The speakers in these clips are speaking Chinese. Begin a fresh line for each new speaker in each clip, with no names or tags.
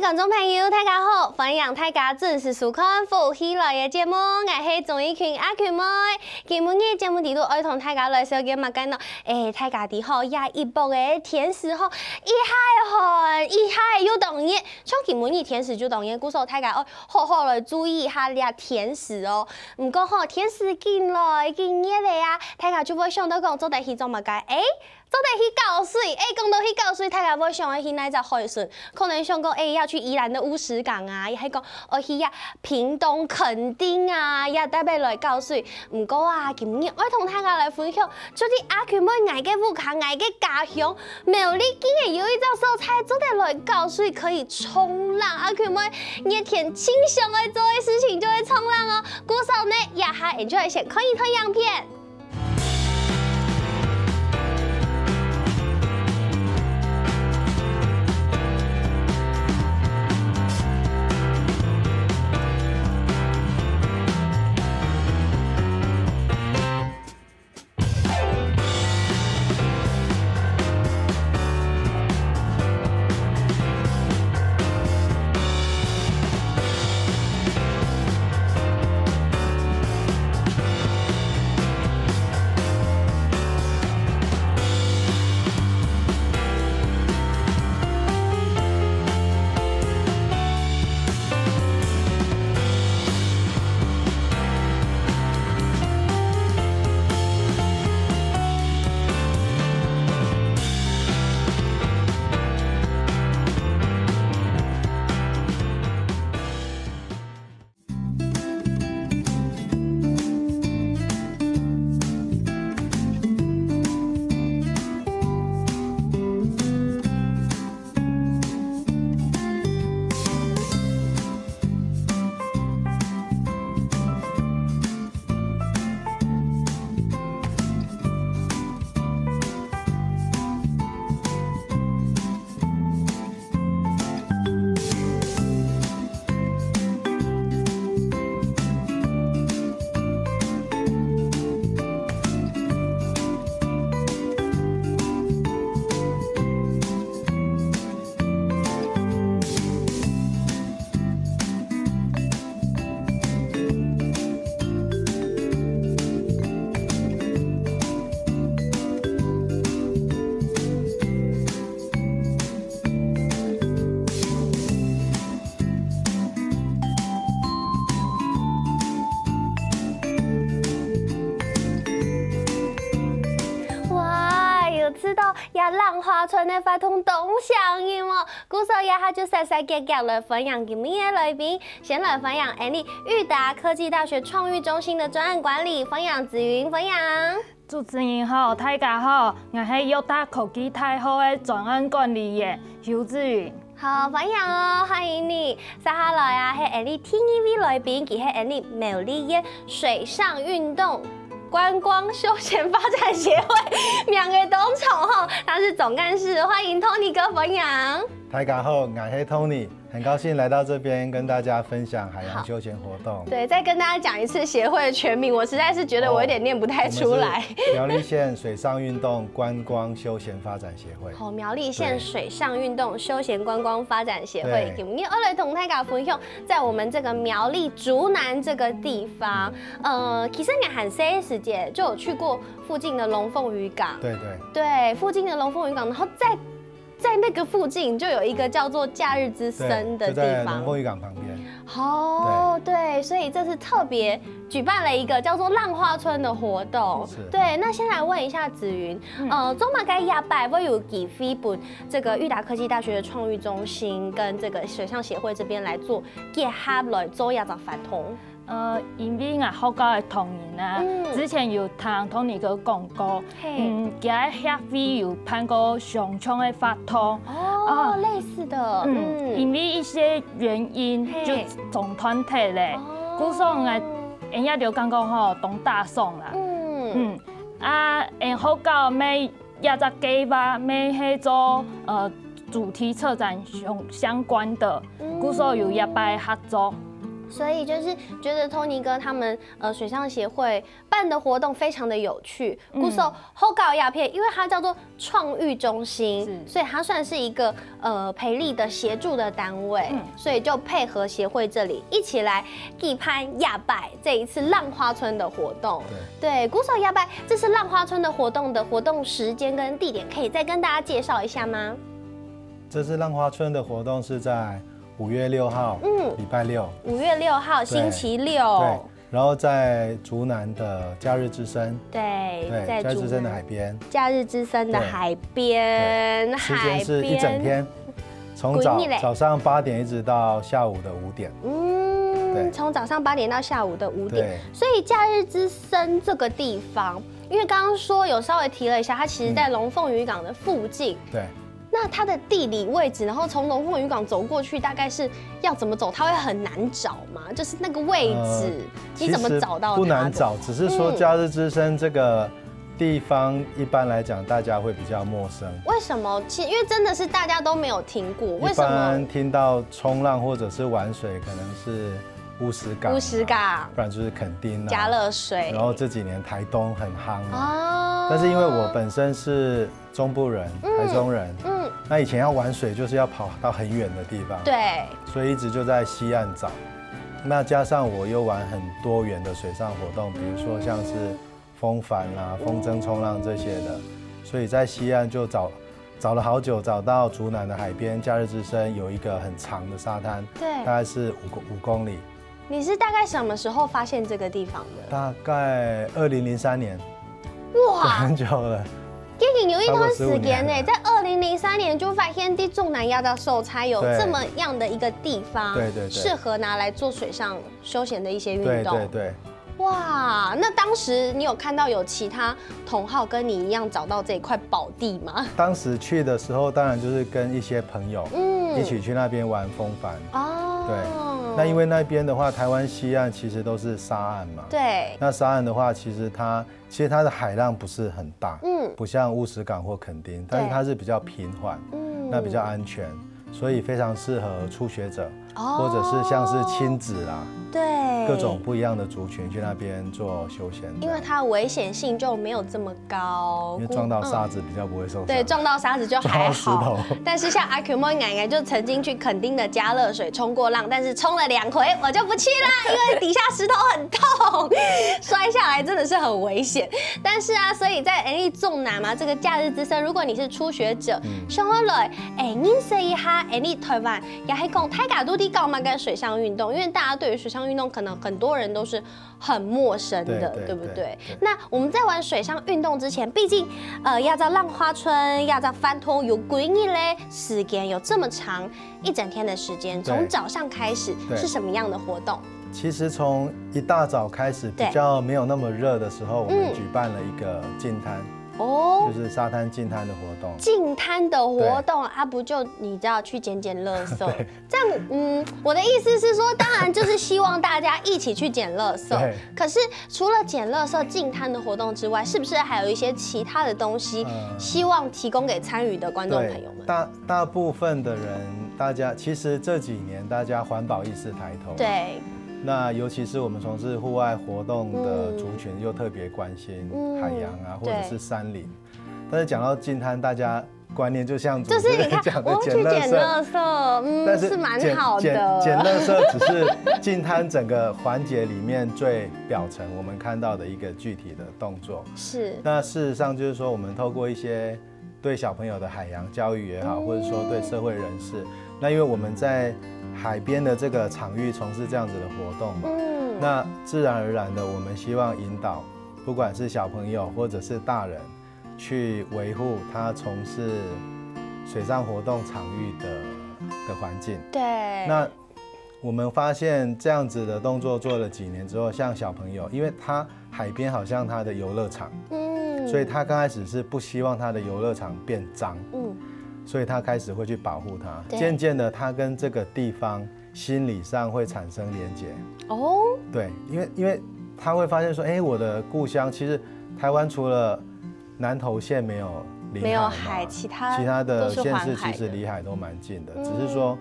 观众朋友，大家好，欢迎大家准时收看《福喜来》的节目，我是钟意群阿群妹。今日的节目里头爱同大家来小姐嘛讲到，大家伫好也一波的天时吼，一海又动热，像今日天时就动热，故说大家要好好来注意一下俩天时哦。唔过吼，天时进来进热的啊，大家就会想到讲做代去做嘛该做得去搞水，讲到去搞水，大家要想要去哪只海顺？可能想讲，要去宜兰的乌石港啊，也系讲去呀屏东垦丁啊，也特别来搞水。唔过啊，今日我同大家来分享，就是阿群妹爱嘅武康，爱嘅家乡苗栗竟然有一种蔬菜做得来搞水，可以冲浪。阿群妹热天轻松的做的事情就会冲浪哦。故手呢，也还 enjoy 先看一看样片。知道呀，浪花村的发通东响音哦，故说呀，他就细细格格来分享今日的来宾，先来分享裕达科技大学创育中心的专案管理，分享子云分享。
主持人好，大家好，我是裕达科技大学的专案管理员邱子云。
好，分享哦，欢迎你。接下来啊，是TVB 来宾，佢是苗栗县水上运动观光休闲发展协会两个董总吼，他是总干事，欢迎 Tony 哥分享。
大家好，我是 Tony， 很高兴来到这边跟大家分享海洋休闲活动。
对，再跟大家讲一次协会的全名，我实在是觉得我有点念不太出来。
苗栗县水上运动观光休闲发展协会。
好，苗栗县水上运动休闲观光发展协会，今日我来同大家分享，在我们这个苗栗竹南这个地方，其实我很细时间就有去过附近的龙凤渔港。对，附近的龙凤渔港，然后在那个附近就有一个叫做假日之森的地方，
就在龙凤渔港旁边。
哦，对，所以这是特别举办了一个叫做浪花村的活动。对，那先来问一下子云，中马该亚拜会有几飞本这个裕达科技大学的创育中心跟这个水上协会这边来做结合来做亚杂发通。
因为我好高的同仁啊，之前有听 Tony 哥讲过，今日协会有办过上冲的发通，
类似的，
因为一些原因就总团体嘞，故说我人家就讲讲吼东大送啦，好到每也只计划每去做主题策展相关的，故所有也摆合作。
所以就是觉得 Tony 哥他们水上协会办的活动非常的有趣。故手后搞鸦片，因为它叫做创育中心，所以它算是一个培力的协助的单位，所以就配合协会这里一起来举办亚拜这一次浪花村的活动。对，故手亚拜这是浪花村的活动时间跟地点，可以再跟大家介绍一下吗？
这次浪花村的活动是在5月6号，礼拜六。5
月6号，星期六。
对，然后在竹南的假日之声。
对，
在假日之声的海边。
假日之声的海边，
时间是一整天，从早上8点一直到下午的5点。对，
从早上8点到下午的5点。所以假日之声这个地方，因为刚刚说有稍微提了一下，它其实在龙凤渔港的附近。
对。
那它的地理位置，然后从龙凤渔港走过去，大概是要怎么走？它会很难找吗？就是那个位置，你怎么找到它的？
不难找，只是说假日之声这个地方，一般来讲大家会比较陌生。
为什么？因为真的是大家都没有听过。为什么？
一般听到冲浪或者是玩水，可能是乌石港，不然就是垦丁、
佳乐水。
然后这几年台东很夯嘛。但是因为我本身是中部人，台中人，那以前要玩水就是要跑到很远的地方，
对，
所以一直就在西岸找。那加上我又玩很多元的水上活动，比如说像是风帆啦、风筝冲浪这些的，所以在西岸就找了好久，找到竹南的海边，假日之声有一个很长的沙滩，
对，
大概是5公里。
你是大概什么时候发现这个地方的？
大概2003年。
哇，
很久了。
已经有一段时间呢，在2003年就发现地中南亚的手才有这么样的一个地方，
对，
适合拿来做水上休闲的一些运动。
对。
哇，那当时你有看到有其他同好跟你一样找到这一块宝地吗？
当时去的时候，当然就是跟一些朋友，一起去那边玩风帆。哦，对。那因为那边的话，台湾西岸其实都是沙岸嘛。
对。
那沙岸的话，其实它的海浪不是很大，不像乌石港或垦丁，但是它是比较平缓，那比较安全，所以非常适合初学者，或者是像是亲子啦，
对，
各种不一样的族群去那边做休闲。
因为它危险性就没有这么高，
因为撞到沙子比较不会受伤。
对，撞到沙子就还好。但是像阿 Q 妹奶奶就曾经去垦丁的佳乐水冲过浪，但是冲了2回，我就不去啦，因为底下石头很痛，摔下来真的是很危险。但是啊，所以在纵南嘛，这个假日之声，如果你是初学者，想要来认识一下台湾，也是讲大家都在搞嘛跟水上运动，因为大家对于水上运动可能很多人都是很陌生的，对不对？那我们在玩水上运动之前，毕竟要在浪花村，要在翻拖有几日嘞时间，有这么长一整天的时间，从早上开始是什么样的活动？
其实从一大早开始，比较没有那么热的时候，我们举办了一个净滩，就是沙滩净滩的活动。净
滩的活动啊，不就你知道去捡垃圾？这样，我的意思是说，当然就是希望大家一起去捡垃圾。可是除了捡垃圾净滩的活动之外，是不是还有一些其他的东西，希望提供给参与的观众朋友们？
大部分的人，大家其实这几年大家环保意识抬头。
对。
那尤其是我们从事户外活动的族群，又特别关心海洋啊，或者是山林。但是讲到净滩，大家观念就像主持人讲的捡垃圾，
但是蛮好的。
捡垃圾只是净滩整个环节里面最表层我们看到的一个具体的动作。
是。
那事实上就是说，我们透过一些对小朋友的海洋教育也好，或者说对社会人士，那因为我们在海边的这个场域从事这样子的活动嘛，那自然而然的，我们希望引导，不管是小朋友或者是大人，去维护他从事水上活动场域的环境。
对。
那我们发现这样子的动作做了几年之后，像小朋友，因为他海边好像他的游乐场，所以他刚开始是不希望他的游乐场变脏，所以他开始会去保护它，渐渐的他跟这个地方心理上会产生连结。对，因为他会发现说，我的故乡其实台湾除了南投县没有海，
其他
的县市其实离海都蛮近的，只是说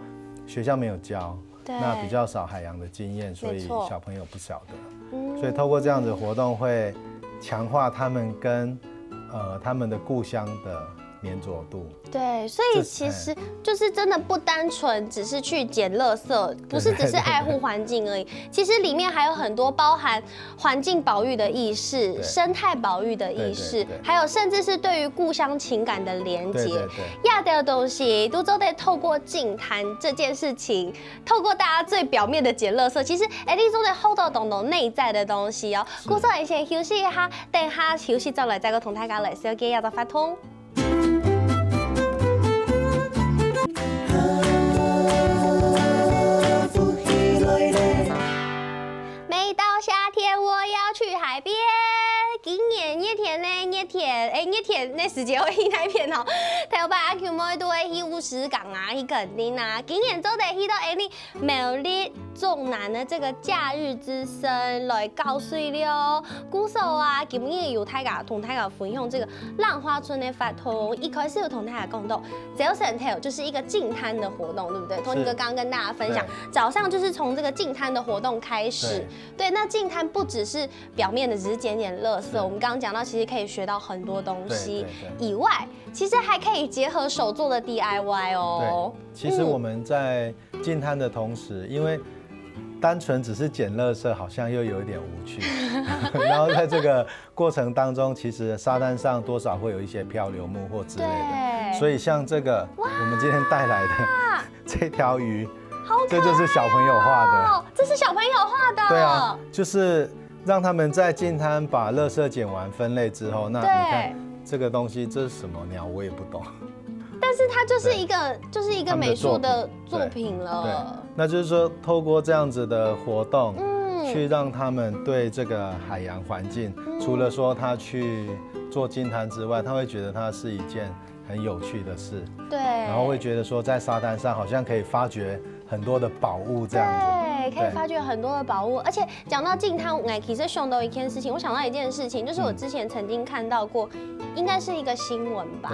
学校没有教，那比较少海洋的经验，所以小朋友不晓得。所以透过这样子的活动，会强化他们跟他们的故乡的黏着度。
对，所以其实就是真的不单纯只是去捡垃圾，不是只是爱护环境而已。其实里面还有很多包含环境保育的意识、生态保育的意识，还有甚至是对于故乡情感的连结。亚的东西都得透过净滩这件事情，透过大家最表面的捡垃圾，其实你都得 hold 到懂内在的东西哦。故说先休息一下，等下休息再来再个同大家来小给亚的发通。每到夏天，我要去海边。今年热天呢，热天那时节会去哪片哦？头摆阿 Q 妹都会去乌石港啊，去垦丁啊。今年都得去到美丽纵南的这个假日之声来告诉你哦。鼓手啊，今年有同大家分享这个浪花村的发通，一开始有同大家讲到 Zelsen Tail 就是一个净滩的活动，对不对？Tony哥刚刚跟大家分享，早上就是从这个净滩的活动开始。对，那净滩不只是表面的，只是捡垃圾。我们刚刚讲到，其实可以学到很多东西，以外，其实还可以结合手做的 DIY 哦。
对，其实我们在净滩的同时，因为单纯只是捡垃圾，好像又有一点无趣。然后在这个过程当中，其实沙滩上多少会有一些漂流木或之类的。所以像这个我们今天带来的这条鱼，这就是小朋友画的。
这是小朋友画的。
对啊，就是让他们在净滩把垃圾捡完分类之后，那你看这个东西这是什么鸟，我也不懂。
但是它就是一个美术的作品了。
对，那就是说透过这样子的活动，去让他们对这个海洋环境，除了说他去做净滩之外，他会觉得它是一件很有趣的事。对，然后会觉得说在沙滩上好像可以发掘很多的宝物这样子。
对，可以发掘很多的宝物。而且讲到净滩，其实想到一件事情，我想到一件事情，就是我之前曾经看到过，应该是一个新闻吧。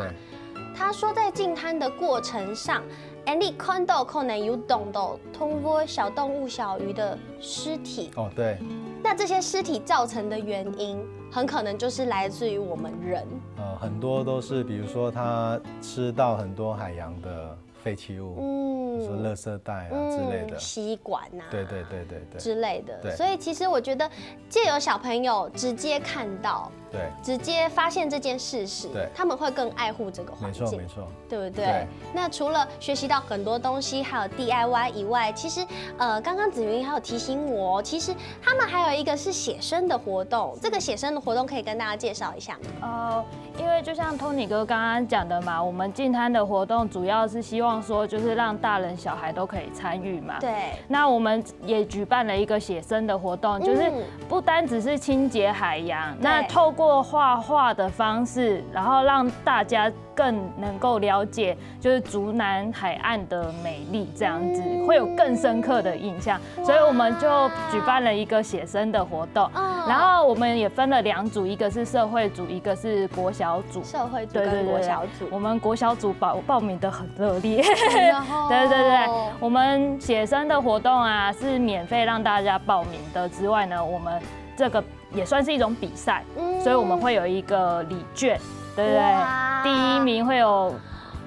他说在净滩的过程上，你看到可能有懂到通过小动物小鱼的尸体。哦，对。那这些尸体造成的原因，很可能就是来自于我们人。
很多都是，比如说他吃到很多海洋的废弃物，比如说垃圾袋啊之类的，
吸管啊，
对
之类的。所以其实我觉得，借由小朋友直接看到，直接发现这件事实，他们会更爱护这个环境，
没错，
对不对？那除了学习到很多东西，还有 DIY 以外，其实刚刚子云还有提醒我，其实他们还有一个是写生的活动，这个写生的活动可以跟大家介绍一下吗？
因为就像 Tony 哥刚刚讲的嘛，我们净滩的活动主要是希望说，就是让大人小孩都可以参与嘛。对。那我们也举办了一个写生的活动，就是不单只是清洁海洋，那透过画画的方式，然后让大家更能够了解，就是竹南海岸的美丽，这样子会有更深刻的印象。所以我们就举办了一个写生的活动，然后我们也分了2组，一个是社会组，一个是国小组。
社会组跟国小组，
我们国小组报名的很热烈。对，我们写生的活动啊是免费让大家报名的之外呢，我们这个也算是一种比赛，所以我们会有一个礼券，对不对？第1名会有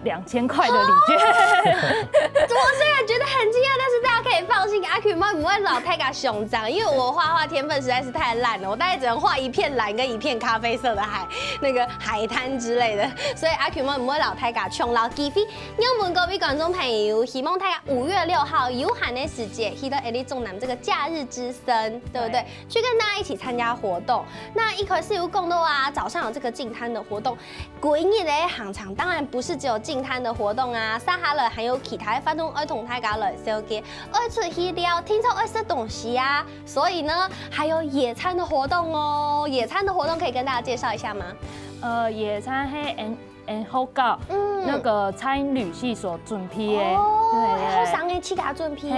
2000块的礼券。
我虽然觉得很惊讶，但是大家可以放心，阿 Q 妈不会老太给熊掌，因为我画画天分实在是太烂了，我大概只能画一片蓝跟一片咖啡色的海滩之类的，所以阿 Q 妈不会老太给穷老机费。我们各位观众朋友，希望大家5月6号有限的时间，去到中南这个假日之声，对不对？去跟大家一起参加活动。那一开始有讲到啊，早上有这个净滩的活动，规日的行程当然不是只有净滩的活动啊，撒哈了还有其他发动儿童大家来小给爱出去聊，听说爱吃东西啊，所以呢还有野餐的活动哦。野餐的活动可以跟大家介绍一下吗？
野餐因好搞那个参旅系所准批的，
对，好上的去甲准批的，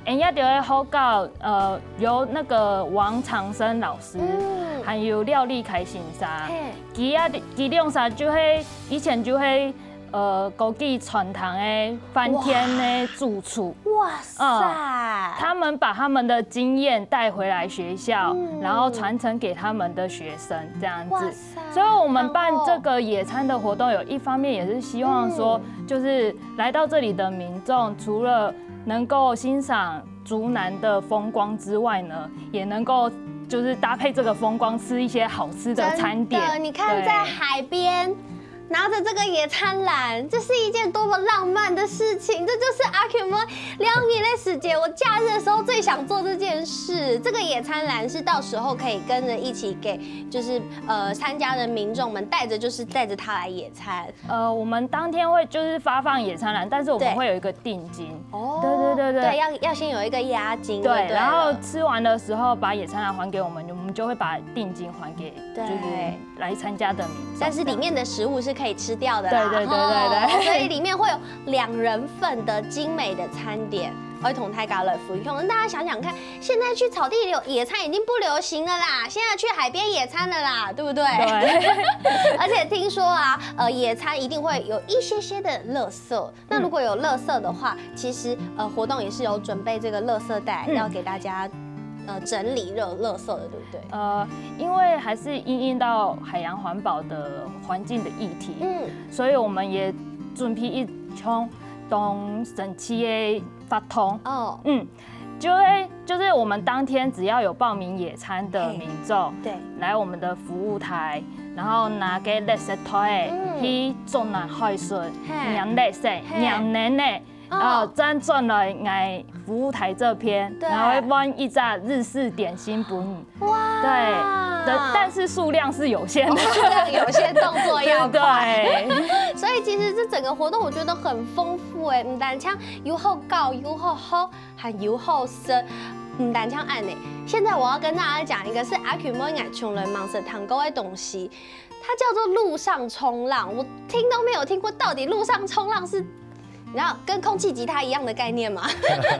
因也就好搞由那个王长生老师，还有廖立凯先生，其两啥就迄以前就迄。国际传堂的翻天的住处，
哇塞！
他们把他们的经验带回来学校，然后传承给他们的学生，这样子。所以，我们办这个野餐的活动，有一方面也是希望说，就是来到这里的民众，除了能够欣赏竹南的风光之外呢，也能够就是搭配这个风光，吃一些好吃的餐点。
你看，在海边。拿着这个野餐篮，这是一件多么浪漫的事情！这就是阿 Q 们两年的时间，我假日的时候最想做这件事。这个野餐篮是到时候可以跟着一起给，就是参加的民众们带着它来野餐。
我们当天会就是发放野餐篮，但是我们会有一个定金。哦，
对，要先有一个押金。
对，然后吃完的时候把野餐篮还给我们，我们就会把定金还给就是来参加的民众。
但是里面的食物是可以吃掉的啦，
对，
所以里面会有2人份的精美的餐点，儿童泰嘎乐福。可能大家想想看，现在去草地野餐已经不流行了啦，现在去海边野餐了啦，对不对？对。而且听说啊，野餐一定会有一些的垃圾。那如果有垃圾的话，其实活动也是有准备这个垃圾袋，要给大家。整理垃圾的，对不对？
因为还是因应到海洋环保的环境的议题，所以我们也准备一种东省区的发通，就是我们当天只要有报名野餐的民众，对，来我们的服务台，然后拿给垃圾袋去中南海顺酿垃圾，酿年呢。辗转来来服务台这边，然后会搬一扎日式点心给你。哇！对，但是数量是有限的，
数量有限，动作要快。所以其实这整个活动我觉得很丰富哎，唔单像有好高、有好好，还有好深，唔单像按呢。现在我要跟大家讲一个是阿 Q 莫爱穷人忙着糖糕的东西，它叫做陆上冲浪。我听都没有听过，到底陆上冲浪是？然后跟空气吉他一样的概念嘛？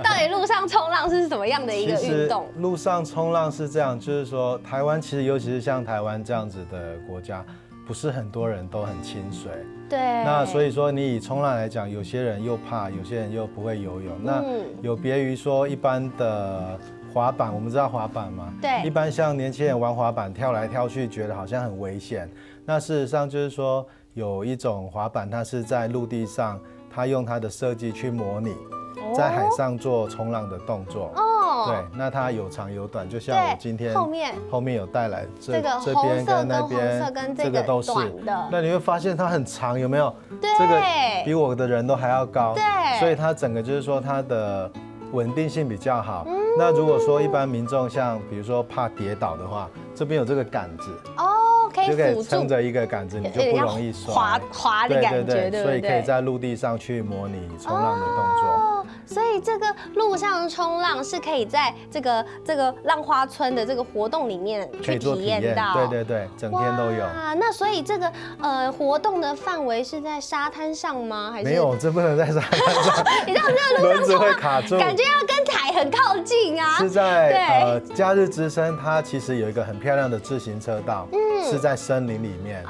到底陆上冲浪是什么样的一个运动？
陆上冲浪是这样，就是说台湾其实尤其是像台湾这样子的国家，不是很多人都很亲水。
对。
那所以说你以冲浪来讲，有些人又怕，有些人又不会游泳。那有别于说一般的滑板，我们知道滑板嘛？对。一般像年轻人玩滑板，跳来跳去，觉得好像很危险。那事实上就是说，有一种滑板，它是在陆地上。他用他的设计去模拟在海上做冲浪的动作。哦，对，那它有长有短，就像我今天后面有带来这边跟那边，这个都是。那你会发现它很长，有没有？对，这个比我的人都还要高。对，所以它整个就是说它的稳定性比较好。那如果说一般民众像比如说怕跌倒的话，这边有这个杆子。哦。就可以撑着一个杆子，你就不容易摔。
滑的感觉，对不对？
所以可以在陆地上去模拟冲浪的动作。
所以这个陆上冲浪是可以在这个浪花村的这个活动里面去体验到。
对，整天都有。
那所以这个活动的范围是在沙滩上吗？还是
没有？这不能在沙滩上。
你知道这个
轮子会卡住，
感觉要跟海很靠近啊。
是在假日之声，它其实有一个很漂亮的自行车道，是在森林里面。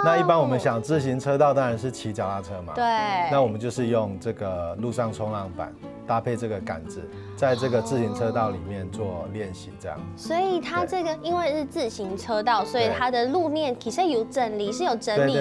那一般我们想自行车道当然是骑脚踏车嘛，对。那我们就是用这个陆上冲浪板搭配这个杆子，在这个自行车道里面做练习，这样。
所以它这个因为是自行车道，所以它的路面其实有整理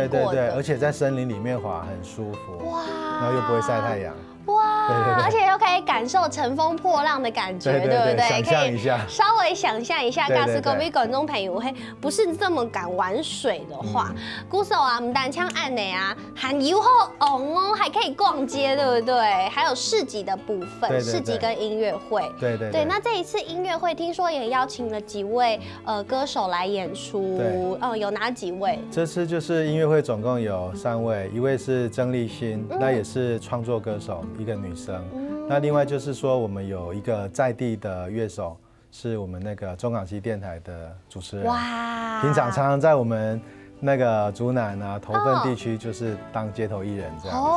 过的，
而且在森林里面滑很舒服，哇，然后又不会晒太阳。
哇，而且又可以感受乘风破浪的感觉，对不对？
想象一下，
稍微想象一下，假使各位观众朋友不是这么敢玩水的话，鼓手啊，唔单枪按内啊，还游后哦，还可以逛街，对不对？还有市集的部分，市集跟音乐会，对。那这一次音乐会，听说也邀请了几位歌手来演出，有哪几位？
这次就是音乐会总共有3位，一位是曾立馨，那也是创作歌手。一个女生，那另外就是说，我们有一个在地的乐手，是我们那个中港西电台的主持人，哇，平常常在我们那个竹南啊、头份地区就是当街头艺人这样子，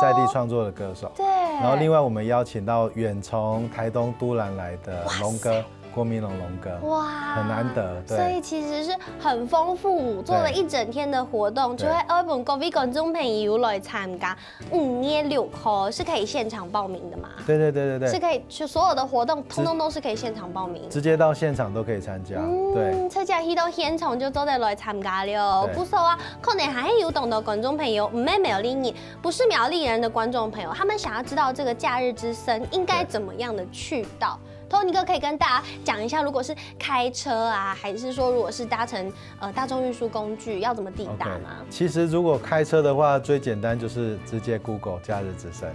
在地创作的歌手。
对。
然后另外我们邀请到远从台东都兰来的龙哥。郭明龙哥，哇，很难得，对，
所以其实是很丰富，做了一整天的活动，就会二本各位观众朋友来参加，5月6號是可以现场报名的嘛？
对，
是可以，所有的活动通通都是可以现场报名，
直接到现场都可以参加。对，
车架去到现场就做得来参加了。不错啊，可能还有懂的观众朋友，唔係苗栗人，不是苗栗人的观众朋友，他们想要知道这个假日之声应该怎么样的去到。Tony 哥可以跟大家讲一下，如果是开车啊，还是说如果是搭乘大众运输工具，要怎么抵达吗？
其实如果开车的话，最简单就是直接 Google 假日之声。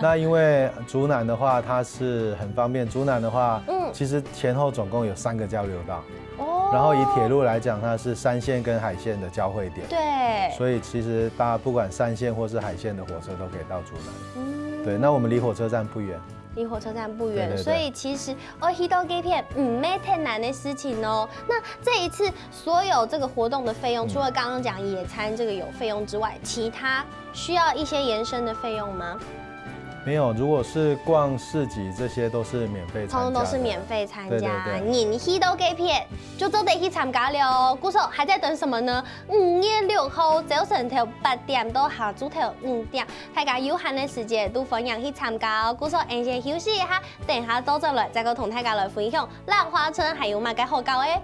那因为竹南的话，它是很方便。竹南的话，其实前后总共有3个交流道。然后以铁路来讲，它是山线跟海线的交汇点。
对。
所以其实大家不管山线或是海线的火车都可以到竹南。对，那我们离火车站不远。
离火车站不远，所以其实去到这片没太难的事情哦。那这一次所有这个活动的费用，除了刚刚讲野餐这个有费用之外，其他需要一些延伸的费用吗？
没有，如果是逛市集，这些都是免费参加，
通通都是免费参加。你去到这片就都得去参加了。鼓手还在等什么呢？5月6號早晨頭8點到下晝頭5點，大家有限的時間都歡迎去參加哦。鼓手先休息一下，等下倒轉來再個同大家來分享蘭花村還有乜嘅好搞嘅。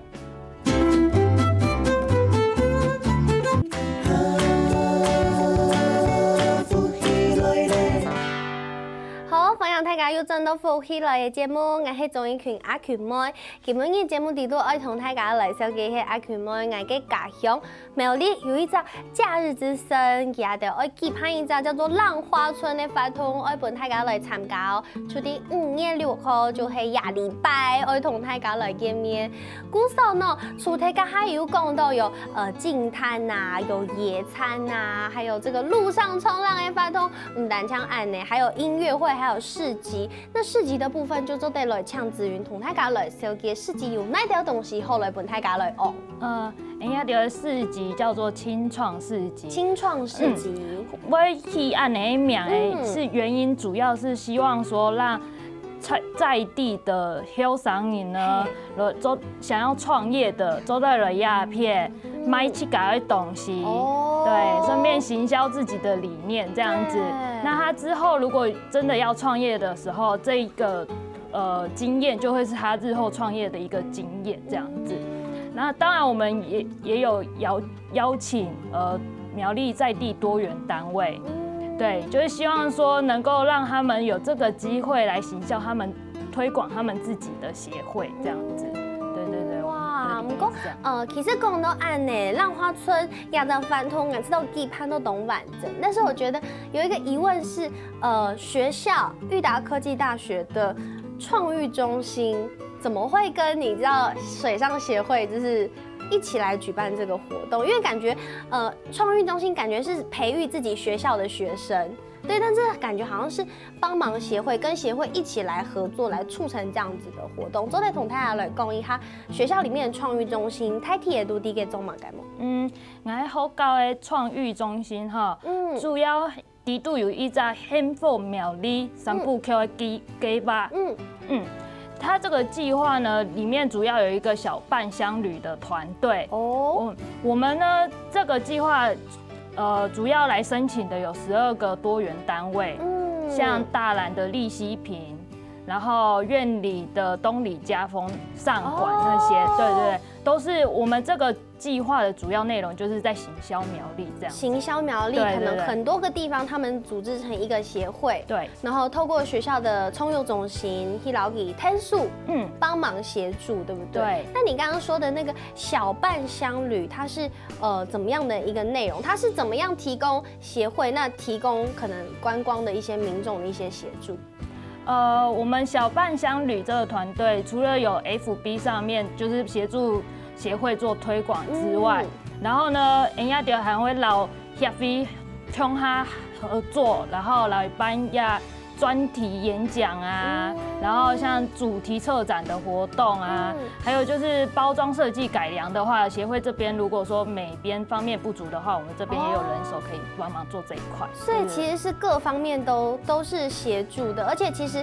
好，歡迎大家又轉到福喜來嘅節目，我係綜藝群阿權妹。今日嘅節目地都愛同大家來紹介係阿權妹我嘅家鄉苗栗有一隻假日之聲，佢哋愛舉辦一隻叫做蘭花村嘅活動，愛幫大家來參加哦。出啲5月6號就係下禮拜，愛同大家來見面。鼓手呢，除大家還有講到有淨灘吶，有野餐吶，還有這個路上衝浪嘅活動，唔單唱案呢，還有音樂會。還有市集，那市集的部分就做得來搶資源，同大家來紹介市集有哪條東西，後來幫大家來學。
人家的市集叫做青創市集。
青創市集，
我去按那名是原因，主要是希望說讓在地的小商人呢，想要創業的，做到了鴉片，買起改的東西，對，順便行銷自己的理念，這樣子。那他之後如果真的要創業的時候，這一個經驗就會是他日後創業的一個經驗，這樣子。那當然我們也有邀請苗栗在地多元單位。对，就是希望說能夠讓他們有這個機會來行銷他們、推廣他們自己的協會，這樣子。對。
哇，不過其實講到案呢，蘭花村亞洲飯通，我知道舉辦都懂完整，但是我覺得有一個疑問是，學校裕達科技大學的創育中心怎麼會跟你知道水上協會就是一起來舉辦這個活動？因為感覺，創育中心感覺是培育自己學校的學生，對，但是感覺好像是幫忙協會跟協會一起來合作，來促成這樣子的活動。昨天同大家來講一下學校裡面的創育中心，太體也都啲嘅做乜嘅冇？
我喺學校嘅創育中心哈，主要地度有一隻幸福苗栗三部曲的計劃，它這個計劃呢，裡面主要有一個小伴鄉旅的團隊。我們呢，這個計劃，主要來申請的有12個多元單位，像大蘭的立溪坪，然後苑里的東里家風上館那些，對，都是我們這個計劃的主要內容，就是在行銷苗栗這樣。
行銷苗栗，可能很多個地方他們組織成一個協會，對，然後透過學校的創育中心、去老給天數，幫忙協助，對不對？對。那你剛剛說的那個小伴鄉旅，它是怎麼樣的一個內容？它是怎麼樣提供協會？那提供可能觀光的一些民眾的一些協助？
我們小伴鄉旅這個團隊，除了有 FB 上面就是協助協會做推廣之外，然後呢，人家就還會老協會向他合作，然後來幫呀专题演讲啊，然后像主题策展的活动啊，还有就是包装设计改良的话，协会这边如果说美编方面不足的话，我们这边也有人手可以帮忙做这一块。
所以其实是各方面都是协助的，而且其实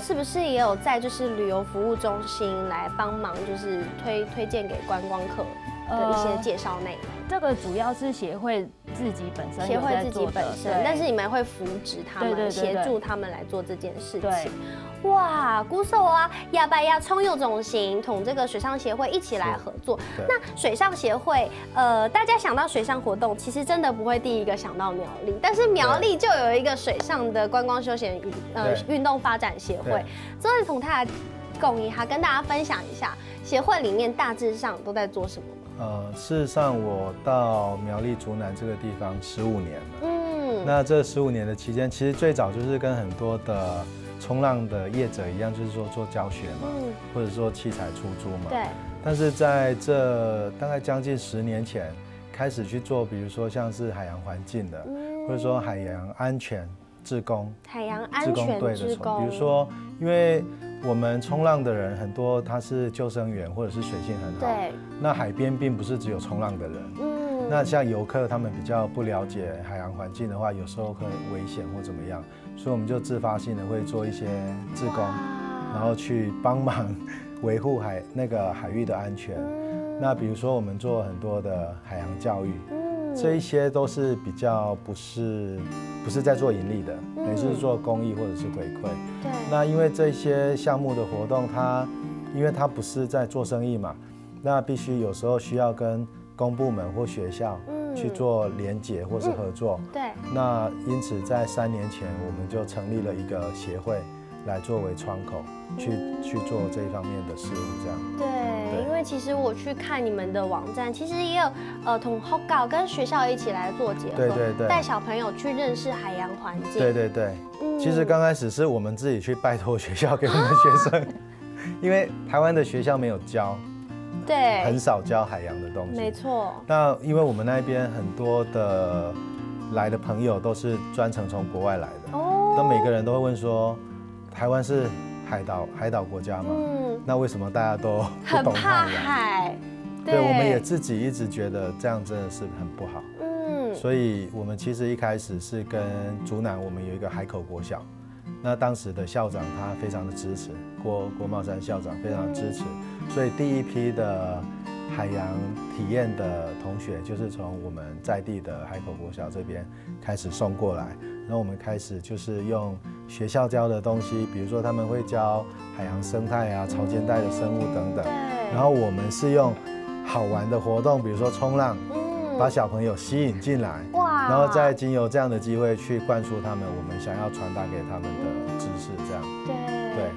是不是也有在就是旅游服务中心来帮忙，就是推荐给观光客的一些介绍内容？
这个主要是协会自己本身
协会自己本身，但是你们会扶植他们，协助他们来做这件事情。哇，鼓手啊，亚白亚葱友中心同这个水上协会一起来合作。那水上协会，大家想到水上活动，其实真的不会第一个想到苗栗，但是苗栗就有一个水上的观光休闲运动发展协会。这位同太共一哈，跟大家分享一下协会里面大致上都在做什么吗？
事实上，我到苗栗竹南这个地方15年了。那这15年的期间，其实最早就是跟很多的冲浪的业者一样，就是说做教学嘛，或者说器材出租嘛。
对。
但是在这大概将近10年前，开始去做，比如说像是海洋环境的，或者说海洋安全志工、
海洋安全志工，
比如说，因为我们冲浪的人很多，他是救生员或者是水性很好。
对。
那海边并不是只有冲浪的人。那像游客他们比较不了解海洋环境的话，有时候会危险或怎么样，所以我们就自发性的会做一些志工，然后去帮忙维护海域的安全。那比如说我们做很多的海洋教育。这一些都是比较不是在做盈利的，也是做公益或者是回馈。
对。
那因为这些项目的活动，因为它不是在做生意嘛，那必须有时候需要跟公部门或学校去做连结或是合作。
对。
那因此在3年前，我们就成立了一个协会，来作为窗口去做这一方面的事务，这样。
对，因为其实我去看你们的网站，其实也有同学校跟学校一起来做结合，
对，
带小朋友去认识海洋环境。
对，其实刚开始是我们自己去拜托学校给我们学生，因为台湾的学校没有教，
对，
很少教海洋的东西。
没错。
那因为我们那边很多的来的朋友都是专程从国外来的，那每个人都会问说，台湾是海岛国家嘛？那为什么大家都不懂海？对，我们也自己一直觉得这样真的是很不好。所以我们其实一开始是跟竹南，我们有一个海口国小，那当时的校长他非常的支持，郭茂山校长非常的支持，所以第一批的海洋体验的同学就是从我们在地的海口国小这边开始送过来，然后我们开始就是用学校教的东西，比如说他们会教海洋生态啊、潮间带的生物等等，然后我们是用好玩的活动，比如说冲浪，把小朋友吸引进来，然后再经由这样的机会去灌输他们我们想要传达给他们的知识，这样。对。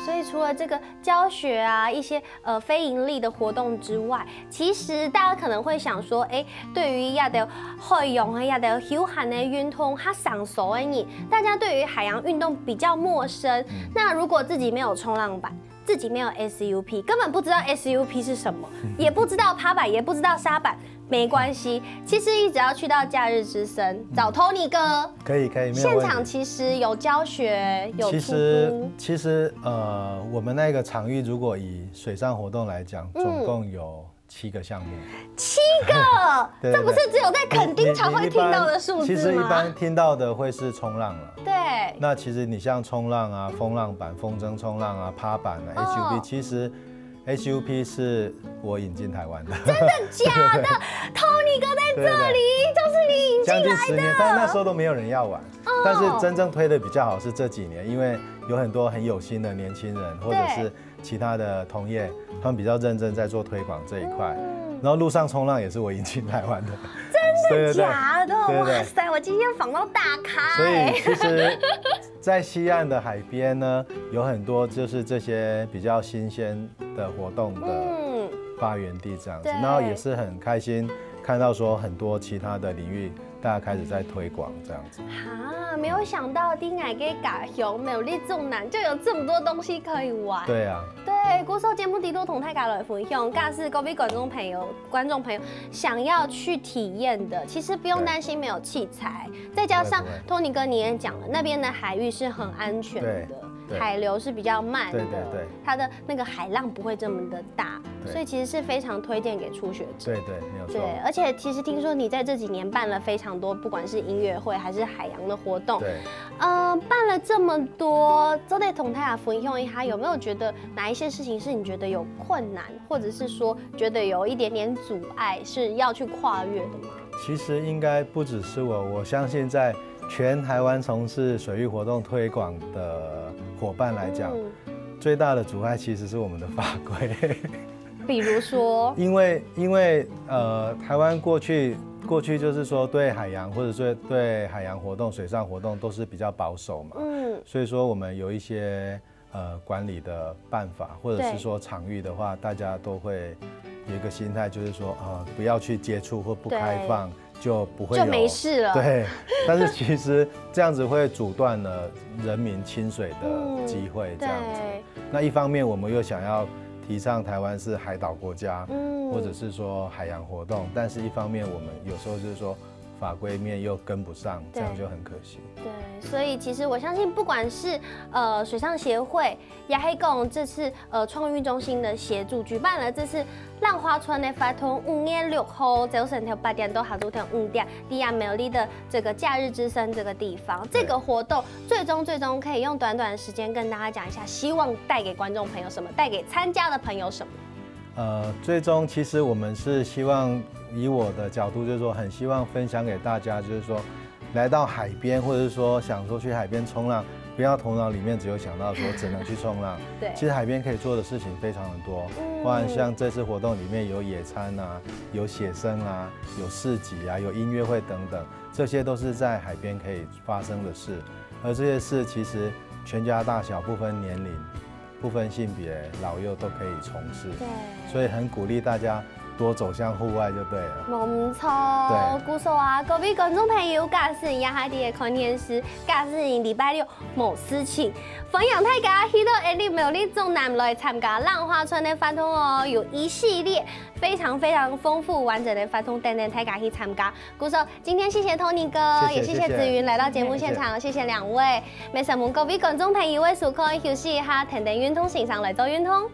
所以除了这个教学啊，一些非盈利的活动之外，其实大家可能会想说，对于亚的海洋啊、亚的休闲的运动，它上手你，大家对于海洋运动比较陌生。那如果自己没有冲浪板，自己没有 SUP， 根本不知道 SUP 是什么，也不知道趴板，也不知道沙板。没关系，其实你只要去到假日之声找 Tony 哥，
可以，
现场其实有教学，有出租。
其实我们那个场域如果以水上活动来讲，总共有7个项目。
7个，这不是只有在垦丁才会听到的数字吗？
其实一般听到的会是冲浪了。
对。
那其实你像冲浪啊、风浪板、风筝冲浪啊、趴板啊、HUP， 其实。HUP 是我引进台湾的，
真的假的？Tony 哥在这里，就是你引进来的。
将近10年，但是那时候都没有人要玩。但是真正推的比较好是这几年，因为有很多很有心的年轻人，或者是其他的同业，他们比较认真在做推广这一块。然后陆上冲浪也是我引进台湾的。
真的假的？哇塞，我今天访到大咖。
所以其实，在西岸的海边呢，有很多就是这些比较新鲜的活动的发源地这样子，然后也是很开心看到说很多其他的领域大家开始在推广这样子。
没有想到丁矮给嘎熊苗栗纵南就有这么多东西可以玩。
对啊。
对对，鼓手节目底多同大家来分享，假使各位观众朋友想要去体验的，其实不用担心没有器材，再加上托尼哥你也讲了，那边的海域是很安全的。海流是比较慢的，对，它的那个海浪不会这么的大，所以其实是非常推荐给初学者。
对，没有错。
对，而且其实听说你在这几年办了非常多，不管是音乐会还是海洋的活动，
对，
办了这么多，都得同大家分享一下，有没有觉得哪一些事情是你觉得有困难，或者是说觉得有一点点阻碍是要去跨越的吗？
其实应该不只是我相信在全台湾从事水域活动推广的伙伴来讲，最大的阻碍其实是我们的法规。
比如说，
因为台湾过去就是说对海洋或者对海洋活动、水上活动都是比较保守嘛，所以说我们有一些管理的办法，或者是说场域的话，大家都会有一个心态，就是说不要去接触或不开放。就不会有，
就没事了。
对，但是其实这样子会阻断了人民亲水的机会。这样子，那一方面我们又想要提倡台湾是海岛国家，或者是说海洋活动，但是一方面我们有时候就是说法规面又跟不上，这样就很可惜。
对，所以其实我相信，不管是水上协会、亚黑共这次创育中心的协助，举办了这次浪花村的发通5月6号早晨头8点到下午头5点，迪亚美丽的这个假日之声这个地方，这个活动最终可以用短短的时间跟大家讲一下，希望带给观众朋友什么，带给参加的朋友什么。
最终其实我们是希望以我的角度，就是说很希望分享给大家，就是说来到海边，或者是说想说去海边冲浪，不要头脑里面只有想到说只能去冲浪。
对，
其实海边可以做的事情非常的多，包含像这次活动里面有野餐啊，有写生啊，有市集啊，有音乐会等等，这些都是在海边可以发生的事。而这些事其实全家大小，不分年龄、不分性别，老幼都可以从事。
对，
所以很鼓励大家多走向户外就对了。
冇错，
对，
鼓手啊，各位观众朋友，假使亚海地的看电视，假使礼拜六冇事情，欢迎大家去到1美丽中南来参加浪花村的发通哦，有一系列非常丰富完整的发通等大家去参加。鼓手，今天谢谢 Tony 哥，也谢谢子云来到节目现场，谢谢两位。没什么，各位观众朋友，为数可以休息一下，停运通欣赏来做运通。